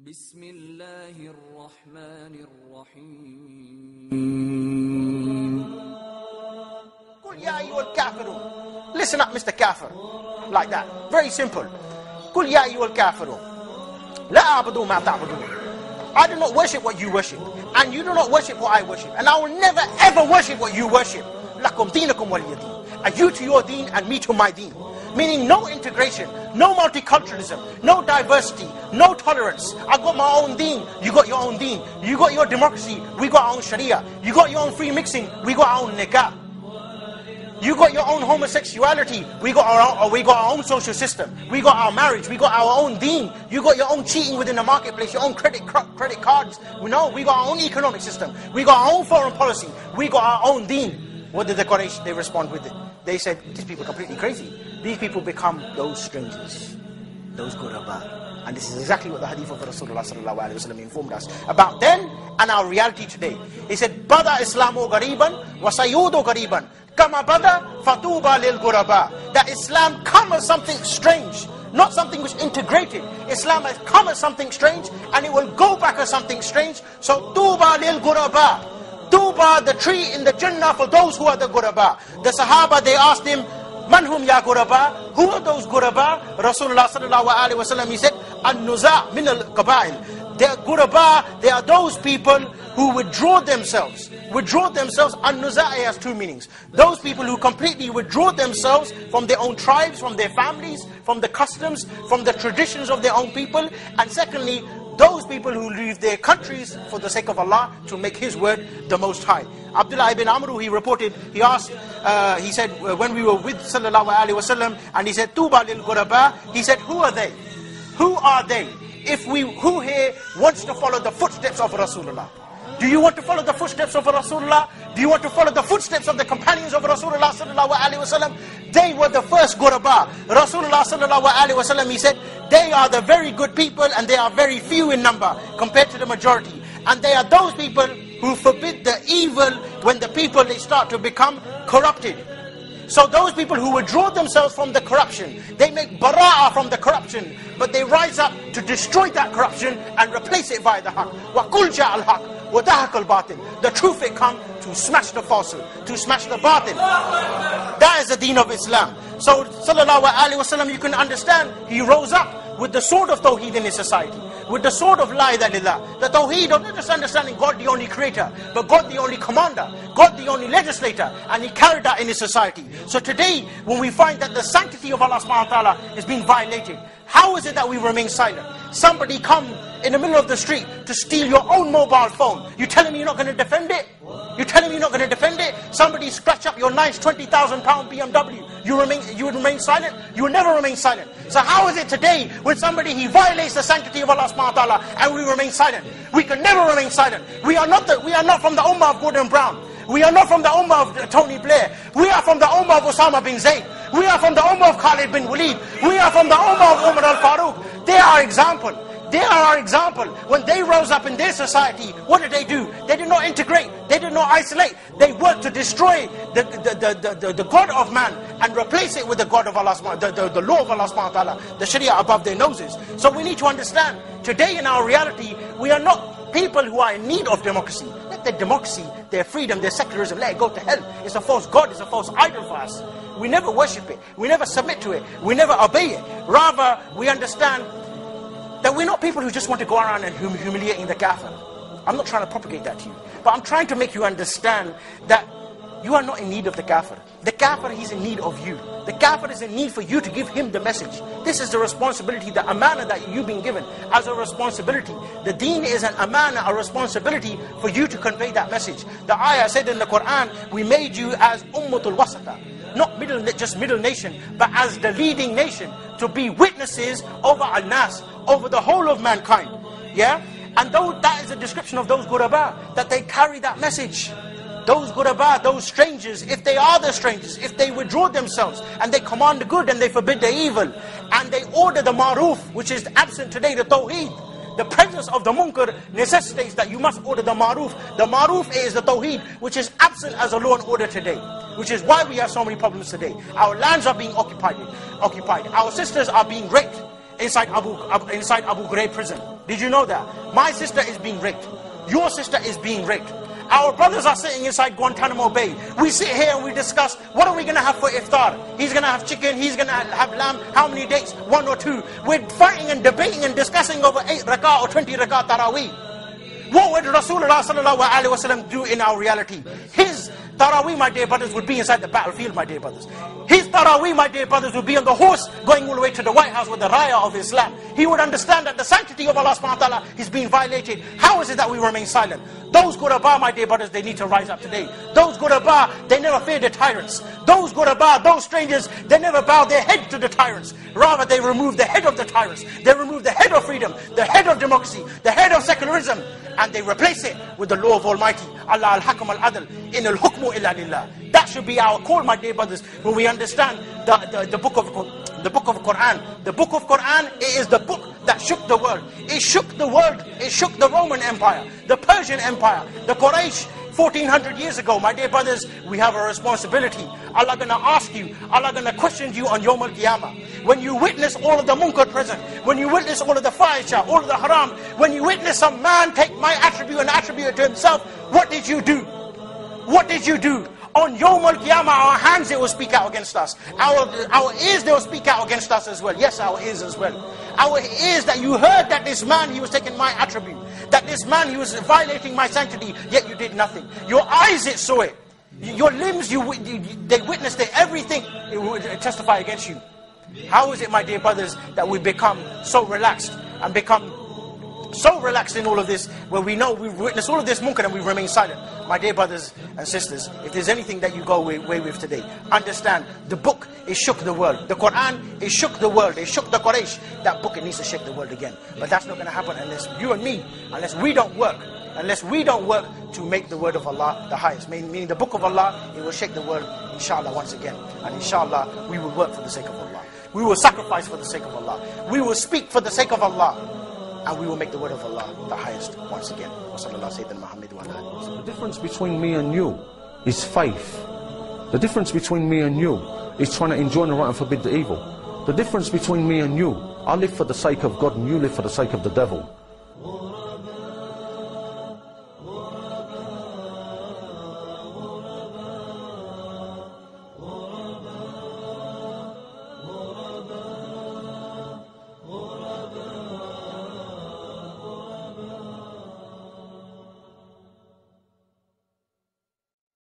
بسم الله الرحمن الرحيم قل يا أيها الكافرون. Listen up, Mr. Kafir. Like that. Very simple. قل يا أيها الكافرون. لا أعبد ما تعبدون. I do not worship what you worship, and you do not worship what I worship, and I will never ever worship what you worship. لكم دينكم ولي دين. And you to your deen, and me to my deen. Meaning no integration, no multiculturalism, no diversity, no tolerance. I got my own deen, you got your own deen. You got your democracy, we got our own sharia. You got your own free mixing, we got our own nikah. You got your own homosexuality, we got our own social system. We got our marriage, we got our own deen. You got your own cheating within the marketplace, your own credit cards. We got our own economic system. We got our own foreign policy. We got our own deen. What did the Quraysh, they respond with it? They said, these people are completely crazy. These people become those strangers, those ghuraba. And this is exactly what the hadith of Rasulullah sallallahu alaihi wasallam informed us about then and our reality today. He said, Bada Islamu Gariban, wa sayudu Gariban, kama bada fatuba lil ghuraba. That Islam come as something strange, not something which integrated. Islam has come as something strange, and it will go back as something strange. So tuba lil ghuraba. Tuba, the tree in the Jannah for those who are the ghuraba. The Sahaba, they asked him, Man hum ya ghuraba? Who are those ghuraba? Rasulullah sallallahu alaihi wasallam, he said, An-nuza' min al-qaba'il. They are ghuraba, they are those people who withdraw themselves. Withdraw themselves, An-nuza' has two meanings. Those people who completely withdraw themselves from their own tribes, from their families, from the customs, from the traditions of their own people. And secondly, those people who leave their countries for the sake of Allah to make His word the most high. Abdullah ibn Amr, he reported, he asked, he said, when we were with sallallahu alaihi wasallam, and he said, Tuba lil ghuraba, he said, who are they? Who are they? Who here wants to follow the footsteps of Rasulullah? Do you want to follow the footsteps of Rasulullah? Do you want to follow the footsteps of the companions of Rasulullah sallallahu alaihi wasallam? They were the first ghuraba. Rasulullah sallallahu alaihi wasallam, he said, they are the very good people, and they are very few in number compared to the majority. And they are those people who forbid the evil when the people, they start to become corrupted. So those people who withdraw themselves from the corruption, they make bara'ah from the corruption, but they rise up to destroy that corruption and replace it via the haqq. وَقُلْ جَاءَ الْحَقِّ وَدَهَقَ الْبَاطِلِ. The truth it come to smash the falsehood, to smash the batil. That is the deen of Islam. So sallallahu alaihi wasallam, you can understand, he rose up with the sword of Tawheed in his society, with the sword of La ilaha illallah. The Tawheed of not just understanding God the only creator, but God the only commander, God the only legislator, and he carried that in his society. So today, when we find that the sanctity of Allah subhanahu wa ta'ala is being violated, how is it that we remain silent? Somebody come in the middle of the street to steal your own mobile phone. You tell him you're not going to defend it? You tell him you're not going to defend it? Somebody scratch up your nice £20,000 BMW. You would remain silent? You will never remain silent. So how is it today when somebody, he violates the sanctity of Allah subhanahu wa ta'ala, and we remain silent? We can never remain silent. We are not from the ummah of Gordon Brown. We are not from the ummah of Tony Blair. We are from the ummah of Osama bin Zayd. We are from the ummah of Khalid bin Walid. We are from the ummah of Umar al-Faruq. They are our example. They are our example. When they rose up in their society, what did they do? They did not integrate. They did not isolate. They worked to destroy the God of man and replace it with the God of Allah, the law of Allah subhanahu wa ta'ala, the Sharia above their noses. So we need to understand, today in our reality, we are not people who are in need of democracy. Let their democracy, their freedom, their secularism, let it go to hell. It's a false God, it's a false idol for us. We never worship it. We never submit to it. We never obey it. Rather, we understand that we're not people who just want to go around and humiliating the kafir. I'm not trying to propagate that to you. But I'm trying to make you understand that you are not in need of the kafir. The kafir, he's in need of you. The kafir is in need for you to give him the message. This is the responsibility, the amana that you've been given as a responsibility. The deen is an amana, a responsibility for you to convey that message. The ayah said in the Quran, we made you as ummatul wasata. Not just middle nation, but as the leading nation, to be witnesses over al-nas, over the whole of mankind. Yeah? And that is a description of those ghuraba, that they carry that message. Those ghuraba, those strangers, if they are the strangers, if they withdraw themselves, and they command the good and they forbid the evil, and they order the maruf, which is absent today, the tawheed. The presence of the munkar necessitates that you must order the maruf. The maruf is the tawheed, which is absent as a law and order today. Which is why we have so many problems today. Our lands are being occupied. Our sisters are being raped inside Abu Ghraib prison. Did you know that? My sister is being raped. Your sister is being raped. Our brothers are sitting inside Guantanamo Bay. We sit here and we discuss, what are we going to have for iftar? He's going to have chicken, he's going to have lamb, how many dates? 1 or 2. We're fighting and debating and discussing over 8 rak'ah or 20 rak'ah tarawih. What would Rasulullah sallallahu alaihi wasallam do in our reality? His tarawih, my dear brothers, would be inside the battlefield, my dear brothers. His tarawih, my dear brothers, would be on the horse going all the way to the White House with the raya of Islam. He would understand that the sanctity of Allah subhanahu wa ta'ala is being violated. How is it that we remain silent? Those Ghuraba, my dear brothers, they need to rise up today. Those Ghuraba, they never fear the tyrants. Those Ghuraba, those strangers, they never bow their head to the tyrants. Rather, they remove the head of the tyrants. They remove the head of freedom, the head of democracy, the head of secularism, and they replace it with the law of Almighty. Allah al-Hakam al-Adl, in al-Hukmu illa lillah. That should be our call, my dear brothers, when we understand the book of Quran. The book of Quran, it is the book that shook the world. It shook the world. It shook the Roman Empire, the Persian Empire, the Quraysh. 1400 years ago, my dear brothers, we have a responsibility. Allah gonna ask you, Allah gonna question you on Yawm al-Qiyamah. When you witness all of the munkar present, when you witness all of the fahisha, all of the haram, when you witness some man take my attribute and attribute it to himself, what did you do? What did you do? On Yawm al-Qiyamah, our hands, they will speak out against us. Our ears, they will speak out against us as well. Yes, our ears as well. Our ears, that you heard that this man, he was taking my attribute. That this man, he was violating my sanctity, yet you did nothing. Your eyes, it saw it. Your limbs, they witnessed it. Everything, it would testify against you. How is it, my dear brothers, that we become so relaxed and become so relaxed in all of this, where we know we've witnessed all of this munkar and we remain silent? My dear brothers and sisters, if there's anything that you go away with today, understand, the book, it shook the world. The Quran, it shook the world. It shook the Quraysh. That book, it needs to shake the world again. But that's not going to happen unless you and me, unless we don't work to make the word of Allah the highest. Meaning the book of Allah, it will shake the world, inshallah, once again. And inshallah, we will work for the sake of Allah. We will sacrifice for the sake of Allah. We will speak for the sake of Allah. And we will make the word of Allah the highest once again. The difference between me and you is faith. The difference between me and you is trying to enjoin the right and forbid the evil. The difference between me and you, I live for the sake of God and you live for the sake of the devil.